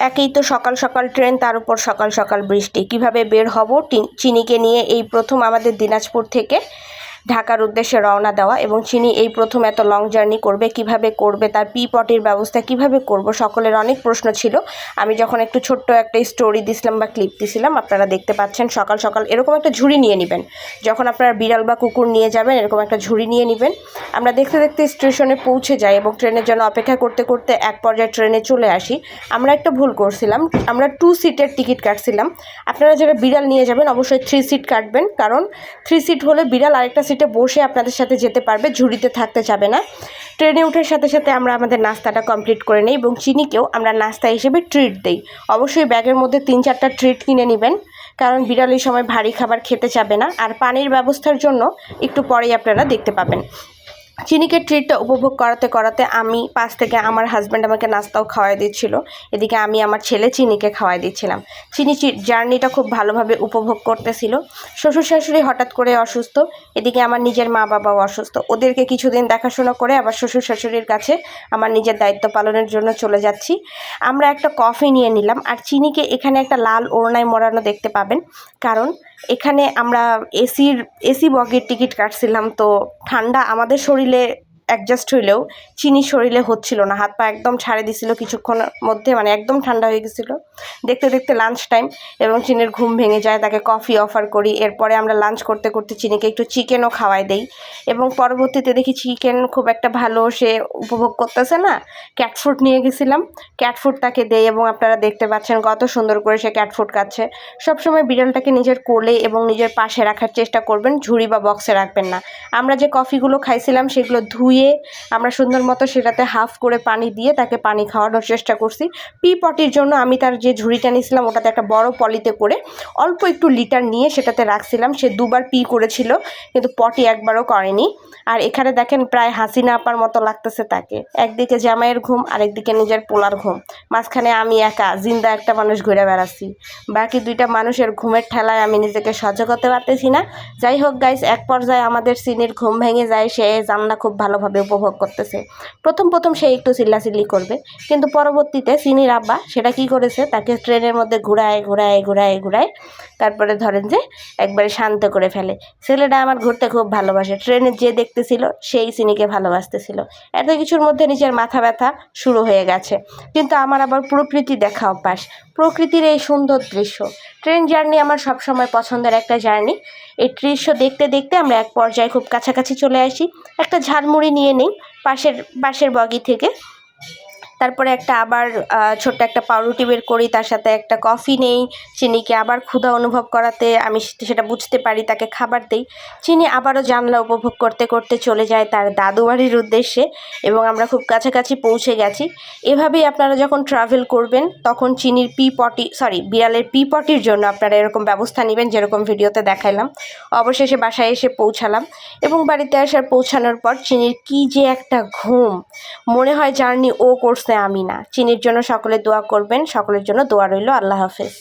একেই তো সকাল সকাল ট্রেন, তার উপর সকাল সকাল বৃষ্টি। কিভাবে বের হব চিনিকে নিয়ে এই প্রথম আমাদের দিনাজপুর থেকে ঢাকার উদ্দেশ্যে রওনা দেওয়া, এবং চিনি এই প্রথম এত লং জার্নি করবে। কিভাবে করবে, তার পটির ব্যবস্থা কিভাবে করব, সকলের অনেক প্রশ্ন ছিল। আমি যখন একটু ছোট্ট একটা স্টোরি দিছিলাম বা ক্লিপ দিছিলাম, আপনারা দেখতে পাচ্ছেন সকাল সকাল এরকম একটা ঝুড়ি নিয়ে নেবেন। যখন আপনারা বিড়াল বা কুকুর নিয়ে যাবেন, এরকম একটা ঝুড়ি নিয়ে নেবেন। আমরা দেখতে দেখতে স্টেশনে পৌঁছে যাই এবং ট্রেনের জন্য অপেক্ষা করতে করতে এক পর্যায়ে ট্রেনে চলে আসি। আমরা একটা ভুল করছিলাম, আমরা 2 সিটের টিকিট কাটছিলাম। আপনারা যারা বিড়াল নিয়ে যাবেন অবশ্যই 3 সিট কাটবেন, কারণ 3 সিট হলে বিড়াল আরেকটা সিটে বসে আপনাদের সাথে যেতে পারবে, ঝুড়িতে থাকতে যাবে না। ট্রেনে ওঠার সাথে সাথে আমরা আমাদের নাস্তাটা কমপ্লিট করে নিই এবং চিনিকেও আমরা নাস্তা হিসেবে ট্রিট দিই। অবশ্যই ব্যাগের মধ্যে 3-4টা ট্রিট কিনে নেবেন, কারণ বিড়াল এই সময় ভারী খাবার খেতে চাবে না। আর পানির ব্যবস্থার জন্য একটু পরেই আপনারা দেখতে পাবেন। চিনিকে ট্রিটটা উপভোগ করাতে করাতে আমি পাশ থেকে আমার হাজব্যান্ড আমাকে নাস্তাও খাওয়াই দিচ্ছিল, এদিকে আমি আমার ছেলে চিনিকে খাওয়াই দিচ্ছিলাম। চিনি জার্নিটা খুব ভালোভাবে উপভোগ করতেছিল। শ্বশুর শাশুড়ি হঠাৎ করে অসুস্থ, এদিকে আমার নিজের মা বাবাও অসুস্থ। ওদেরকে কিছুদিন দেখাশোনা করে আবার শ্বশুর শাশুড়ির কাছে আমার নিজের দায়িত্ব পালনের জন্য চলে যাচ্ছি। আমরা একটা কফি নিয়ে নিলাম, আর চিনিকে এখানে একটা লাল ওড়নায় মোড়ানো দেখতে পাবেন, কারণ এখানে আমরা এসি বগির টিকিট কাটছিলাম। তো ঠান্ডা আমাদের শরীরে অ্যাডজাস্ট হইলেও চিনির শরীরে হচ্ছিল না, হাত পা একদম ছাড়ে দিছিল কিছুক্ষণের মধ্যে, মানে একদম ঠান্ডা হয়ে গেছিল। দেখতে দেখতে লাঞ্চ টাইম এবং চিনির ঘুম ভেঙে যায়, তাকে কফি অফার করি। এরপরে আমরা লাঞ্চ করতে করতে চিনিকে একটু চিকেনও খাওয়াই দেই, এবং পরবর্তীতে দেখি চিকেন খুব একটা ভালো সে উপভোগ করতেছে না। ক্যাটফুড নিয়ে গেছিলাম, ক্যাটফুড তাকে দেই, এবং আপনারা দেখতে পাচ্ছেন কত সুন্দর করে সে ক্যাটফুড খাচ্ছে। সবসময় বিড়ালটাকে নিজের কোলে এবং নিজের পাশে রাখার চেষ্টা করবেন, ঝুড়ি বা বক্সে রাখবেন না। আমরা যে কফিগুলো খাইছিলাম সেগুলো ধুয়ে আমরা সুন্দর মতো সেটাতে হাফ করে পানি দিয়ে তাকে পানি খাওয়ানোর চেষ্টা করছি। পটির জন্য আমি তার যে ঝুড়িটা নিয়েছিলাম ওটাতে একটা বড় পলিতে করে অল্প একটু লিটার নিয়ে সেটাতে রাখছিলাম। সে 2বার করেছিল, কিন্তু পটি একবারও করেনি। আর এখানে দেখেন প্রায় হাসিনা আপার মতো লাগতেছে তাকে। একদিকে জামাইয়ের ঘুম, আরেকদিকে নিজের পোলার ঘুম, মাঝখানে আমি একা জিন্দা একটা মানুষ ঘুরে বেড়াচ্ছি। বাকি 2টা মানুষের ঘুমের ঠেলায় আমি নিজেকে সহ্য করতে পারতেছি না। যাই হোক গাইস, এক পর্যায়ে আমাদের সিনির ঘুম ভেঙে যায়, সে জান্না খুব ভালোভাবে উপভোগ করতেছে। প্রথম সে একটু চিল্লাচিল্লি করবে, কিন্তু পরবর্তীতে সিনির আব্বা সেটা কি করেছে, তাকে ট্রেনের মধ্যে ঘুরায় তারপরে ধরেন যে একবারে শান্ত করে ফেলে। ছেলেটা আমার ঘুরতে খুব ভালোবাসে, ট্রেনে যে দেখতেছিল সেই সিনিকে ভালোবাসতেছিল। এত কিছুর মধ্যে নিজের মাথা ব্যথা শুরু হয়ে গেছে, কিন্তু আমার আবার প্রকৃতি দেখা অভ্যাস। প্রকৃতির এই সুন্দর দৃশ্য, ট্রেন জার্নি আমার সবসময় পছন্দের একটা জার্নি। এই দৃশ্য দেখতে দেখতে আমরা এক পর্যায়ে খুব কাছাকাছি চলে আসি। একটা ঝালমুড়ি নিয়ে নিই পাশের বগি থেকে, তারপরে আবার ছোট্ট একটা পাউরুটি বের করি, তার সাথে একটা কফি নেই। চিনিকে আবার ক্ষুধা অনুভব করাতে আমি সেটা বুঝতে পারি, তাকে খাবার দেই। চিনি আবারও জানলা উপভোগ করতে করতে চলে যায় তার দাদু বাড়ির উদ্দেশ্যে, এবং আমরা খুব কাছাকাছি পৌঁছে গেছি। এভাবেই আপনারা যখন ট্রাভেল করবেন তখন চিনির বিড়ালের পটির জন্য আপনারা এরকম ব্যবস্থা নেবেন, যেরকম ভিডিওতে দেখাইলাম। অবশেষে বাসায় এসে পৌঁছালাম, এবং বাড়িতে পৌঁছানোর পর চিনির কি যে একটা ঘুম, মনে হয় জার্নি ও করছে আমি না। চিনির জন্য সকলে দোয়া করবেন, সকলের জন্য দোয়া রইল। আল্লাহ হাফেজ।